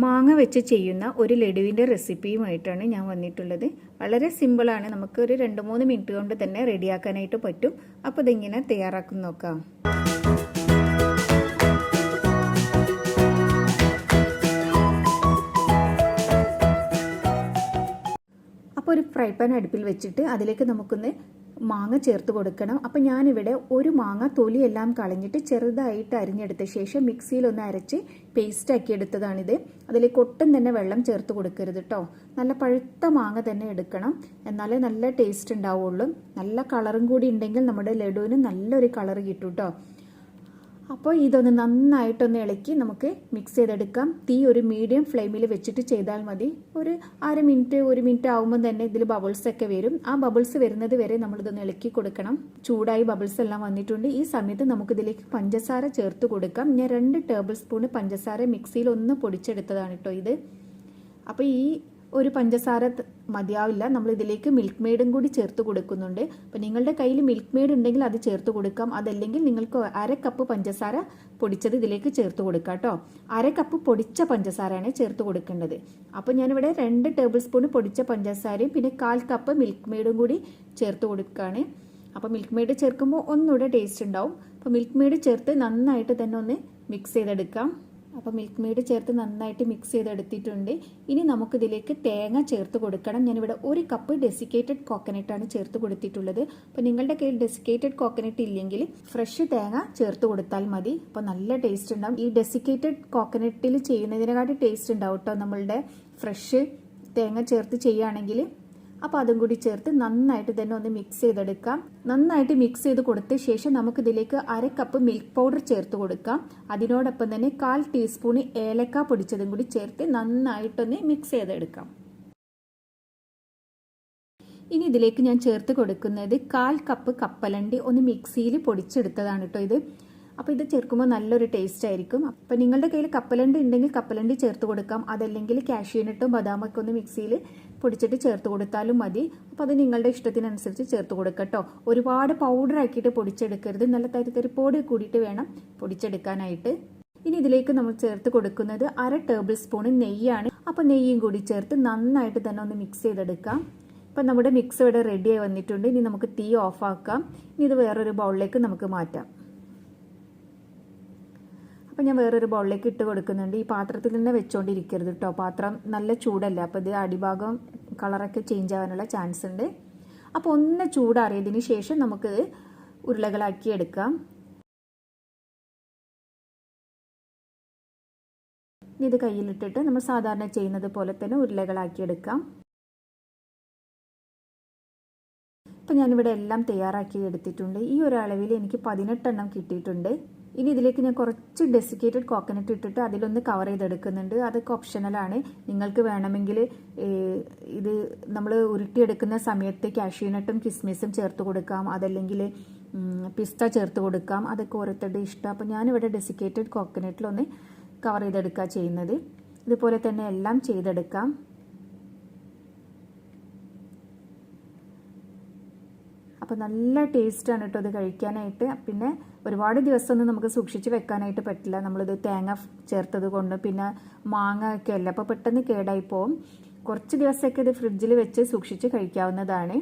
മാങ്ങ വെച്ച് ചെയ്യുന്ന ഒരു ലഡുവിൻ്റെ റെസിപ്പിയുമായിട്ടാണ് ഞാൻ വന്നിട്ടുള്ളത്. വളരെ സിമ്പിളാണ്, നമുക്കൊരു 2-3 മിനിറ്റ് കൊണ്ട് തന്നെ റെഡിയാക്കാനായിട്ട് പറ്റും. അപ്പോൾ ഇതിങ്ങനെ തയ്യാറാക്കി നോക്കാം. അപ്പോൾ ഒരു ഫ്രൈ പാൻ അടുപ്പിൽ വെച്ചിട്ട് അതിലേക്ക് നമുക്കൊന്ന് മാങ്ങ ചേർത്ത് കൊടുക്കണം. അപ്പം ഞാനിവിടെ ഒരു മാങ്ങ തൊലിയെല്ലാം കളഞ്ഞിട്ട് ചെറുതായിട്ട് അരിഞ്ഞെടുത്ത ശേഷം മിക്സിയിലൊന്ന് അരച്ച് പേസ്റ്റാക്കി എടുത്തതാണിത്. അതിലേക്ക് ഒട്ടും തന്നെ വെള്ളം ചേർത്ത് കൊടുക്കരുത് കേട്ടോ. നല്ല പഴുത്ത മാങ്ങ തന്നെ എടുക്കണം, എന്നാലേ നല്ല ടേസ്റ്റ് ഉണ്ടാവുള്ളൂ. നല്ല കളറും കൂടി ഉണ്ടെങ്കിൽ നമ്മുടെ ലഡുവിന് നല്ലൊരു കളർ കിട്ടും കേട്ടോ. അപ്പോൾ ഇതൊന്ന് നന്നായിട്ടൊന്ന് ഇളക്കി നമുക്ക് മിക്സ് ചെയ്തെടുക്കാം. തീ ഒരു മീഡിയം ഫ്ലെയിമിൽ വെച്ചിട്ട് ചെയ്താൽ മതി. ഒരു 1 മിനിറ്റ് ആകുമ്പോൾ തന്നെ ഇതിൽ ബബിൾസ് ഒക്കെ വരും. ആ ബബിൾസ് വരുന്നത് വരെ നമ്മളിതൊന്ന് ഇളക്കി കൊടുക്കണം. ചൂടായി ബബിൾസ് എല്ലാം വന്നിട്ടുണ്ട്. ഈ സമയത്ത് നമുക്കിതിലേക്ക് പഞ്ചസാര ചേർത്ത് കൊടുക്കാം. ഞാൻ 2 ടേബിൾ സ്പൂൺ പഞ്ചസാര മിക്സിയിൽ ഒന്ന് പൊടിച്ചെടുത്തതാണ് കേട്ടോ ഇത്. അപ്പോൾ ഈ ഒരു പഞ്ചസാര മതിയാവില്ല, നമ്മൾ ഇതിലേക്ക് മിൽക്ക് മെയ്ഡും കൂടി ചേർത്ത് കൊടുക്കുന്നുണ്ട്. അപ്പോൾ നിങ്ങളുടെ കയ്യിൽ മിൽക്ക് മെയ്ഡ് ഉണ്ടെങ്കിൽ അത് ചേർത്ത് കൊടുക്കാം. അതല്ലെങ്കിൽ നിങ്ങൾക്ക് 1/2 കപ്പ് പഞ്ചസാര പൊടിച്ചത് ഇതിലേക്ക് ചേർത്ത് കൊടുക്കാം കേട്ടോ. 1/2 കപ്പ് പൊടിച്ച പഞ്ചസാരയാണ് ചേർത്ത് കൊടുക്കേണ്ടത്. അപ്പോൾ ഞാനിവിടെ 2 ടേബിൾ സ്പൂൺ പൊടിച്ച പഞ്ചസാരയും പിന്നെ 1/4 കപ്പ് മിൽക്ക് മെയ്ഡും കൂടി ചേർത്ത് കൊടുക്കുകയാണ്. അപ്പോൾ മിൽക്ക് മെയ്ഡ് ചേർക്കുമ്പോൾ ഒന്നുകൂടെ ടേസ്റ്റ് ഉണ്ടാവും. അപ്പോൾ മിൽക്ക് മെയ്ഡ് ചേർത്ത് നന്നായിട്ട് തന്നെ ഒന്ന് മിക്സ് ചെയ്തെടുക്കാം. അപ്പോൾ മിൽക്ക് മെയ്ഡ് ചേർത്ത് നന്നായിട്ട് മിക്സ് ചെയ്തെടുത്തിട്ടുണ്ട്. ഇനി നമുക്കിതിലേക്ക് തേങ്ങ ചേർത്ത് കൊടുക്കണം. ഞാനിവിടെ 1 കപ്പ് ഡെസിക്കേറ്റഡ് കോക്കനട്ടാണ് ചേർത്ത് കൊടുത്തിട്ടുള്ളത്. അപ്പോൾ നിങ്ങളുടെ കയ്യിൽ ഡെസിക്കേറ്റഡ് കോക്കനട്ട് ഇല്ലെങ്കിൽ ഫ്രഷ് തേങ്ങ ചേർത്ത് കൊടുത്താൽ മതി. അപ്പോൾ നല്ല ടേസ്റ്റ് ഉണ്ടാവും. ഈ ഡെസിക്കേറ്റഡ് കോക്കനട്ടിൽ ചെയ്യുന്നതിനെക്കാട്ടി ടേസ്റ്റ് ഉണ്ടാവും കേട്ടോ നമ്മളുടെ ഫ്രഷ് തേങ്ങ ചേർത്ത് ചെയ്യുകയാണെങ്കിൽ. അപ്പോൾ അതും കൂടി ചേർത്ത് നന്നായിട്ട് തന്നെ ഒന്ന് മിക്സ് ചെയ്തെടുക്കാം. നന്നായിട്ട് മിക്സ് ചെയ്ത് കൊടുത്ത ശേഷം നമുക്കിതിലേക്ക് 1/2 കപ്പ് മിൽക്ക് പൗഡർ ചേർത്ത് കൊടുക്കാം. അതിനോടൊപ്പം തന്നെ 1/4 ടീസ്പൂൺ ഏലക്ക പൊടിച്ചതും കൂടി ചേർത്ത് നന്നായിട്ടൊന്ന് മിക്സ് ചെയ്തെടുക്കാം. ഇനി ഇതിലേക്ക് ഞാൻ ചേർത്ത് കൊടുക്കുന്നത് 1/4 കപ്പ് കപ്പലണ്ടി ഒന്ന് മിക്സിയിൽ പൊടിച്ചെടുത്തതാണ് കേട്ടോ ഇത്. അപ്പോൾ ഇത് ചേർക്കുമ്പോൾ നല്ലൊരു ടേസ്റ്റ് ആയിരിക്കും. അപ്പോൾ നിങ്ങളുടെ കയ്യിൽ കപ്പലണ്ടി ഉണ്ടെങ്കിൽ കപ്പലണ്ടി ചേർത്ത് കൊടുക്കാം. അതല്ലെങ്കിൽ കാഷ്യൂനട്ടും ബദാമൊക്കെ ഒന്ന് മിക്സിയിൽ പൊടിച്ചിട്ട് ചേർത്ത് കൊടുത്താലും മതി. അപ്പോൾ അത് നിങ്ങളുടെ ഇഷ്ടത്തിനനുസരിച്ച് ചേർത്ത് കൊടുക്കാം കേട്ടോ. ഒരുപാട് പൗഡർ ആക്കിയിട്ട് പൊടിച്ചെടുക്കരുത്, നല്ല തരിതരിപ്പോട് കൂടിയിട്ട് വേണം പൊടിച്ചെടുക്കാനായിട്ട്. ഇനി ഇതിലേക്ക് നമ്മൾ ചേർത്ത് കൊടുക്കുന്നത് 1/2 ടേബിൾ സ്പൂൺ നെയ്യാണ്. അപ്പോൾ നെയ്യും കൂടി ചേർത്ത് നന്നായിട്ട് തന്നെ ഒന്ന് മിക്സ് ചെയ്തെടുക്കാം. അപ്പോൾ നമ്മുടെ മിക്സ് ഇവിടെ റെഡിയായി വന്നിട്ടുണ്ട്. ഇനി നമുക്ക് തീ ഓഫ് ആക്കാം. ഇനി ഇത് വേറൊരു ബൗളിലേക്ക് നമുക്ക് മാറ്റാം. അപ്പോൾ ഞാൻ വേറൊരു ബൗളിലേക്ക് ഇട്ട് കൊടുക്കുന്നുണ്ട്. ഈ പാത്രത്തിൽ തന്നെ വെച്ചുകൊണ്ടിരിക്കരുത് കേട്ടോ, പാത്രം നല്ല ചൂടല്ല. അപ്പോൾ ഇത് അടിഭാഗം കളറൊക്കെ ചേഞ്ച് ആവാനുള്ള ചാൻസ് ഉണ്ട്. അപ്പോൾ ഒന്ന് ചൂടാറിയതിന് ശേഷം നമുക്കിത് ഉരുളകളാക്കി എടുക്കാം. ഇത് കയ്യിലിട്ടിട്ട് നമ്മൾ സാധാരണ ചെയ്യുന്നത് പോലെ തന്നെ ഉരുളകളാക്കി എടുക്കാം. അപ്പോൾ ഞാനിവിടെ എല്ലാം തയ്യാറാക്കി എടുത്തിട്ടുണ്ട്. ഈ ഒരു അളവിൽ എനിക്ക് 18 എണ്ണം കിട്ടിയിട്ടുണ്ട്. ഇനി ഇതിലേക്ക് ഞാൻ കുറച്ച് ഡെസിക്കേറ്റഡ് കോക്കനട്ട് ഇട്ടിട്ട് അതിലൊന്ന് കവർ ചെയ്തെടുക്കുന്നുണ്ട്. അതൊക്കെ ഓപ്ഷണലാണ്. നിങ്ങൾക്ക് വേണമെങ്കിൽ ഇത് നമ്മൾ ഉരുട്ടിയെടുക്കുന്ന സമയത്ത് കാഷ്യൂനട്ടും കിസ്മിസും ചേർത്ത് കൊടുക്കാം, അതല്ലെങ്കിൽ പിസ്ത ചേർത്ത് കൊടുക്കാം. അതൊക്കെ ഓരോരുത്തരുടെ ഇഷ്ടം. അപ്പോൾ ഞാനിവിടെ ഡെസിക്കേറ്റഡ് കോക്കനട്ടിലൊന്ന് കവർ ചെയ്തെടുക്കുക ചെയ്യുന്നത്. ഇതുപോലെ തന്നെ എല്ലാം ചെയ്തെടുക്കാം. അപ്പോൾ നല്ല ടേസ്റ്റാണ് കേട്ടോ ഇത് കഴിക്കാനായിട്ട്. പിന്നെ ഒരുപാട് ദിവസമൊന്നും നമുക്ക് സൂക്ഷിച്ച് വെക്കാനായിട്ട് പറ്റില്ല, നമ്മളിത് തേങ്ങ ചേർത്തത് കൊണ്ട്. പിന്നെ മാങ്ങ ഒക്കെ അല്ല, അപ്പോൾ പെട്ടെന്ന് കേടായി പോകും. കുറച്ച് ദിവസമൊക്കെ ഇത് ഫ്രിഡ്ജിൽ വെച്ച് സൂക്ഷിച്ച് കഴിക്കാവുന്നതാണ്.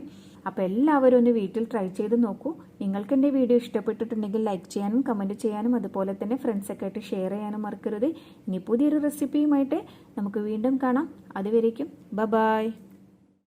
അപ്പോൾ എല്ലാവരും ഒന്ന് വീട്ടിൽ ട്രൈ ചെയ്ത് നോക്കൂ. നിങ്ങൾക്ക് എൻ്റെ വീഡിയോ ഇഷ്ടപ്പെട്ടിട്ടുണ്ടെങ്കിൽ ലൈക്ക് ചെയ്യാനും കമൻറ്റ് ചെയ്യാനും അതുപോലെ തന്നെ ഫ്രണ്ട്സൊക്കെ ആയിട്ട് ഷെയർ ചെയ്യാനും മറക്കരുത്. ഇനി പുതിയൊരു റെസിപ്പിയുമായിട്ട് നമുക്ക് വീണ്ടും കാണാം. അതുവരേക്കും ബൈ.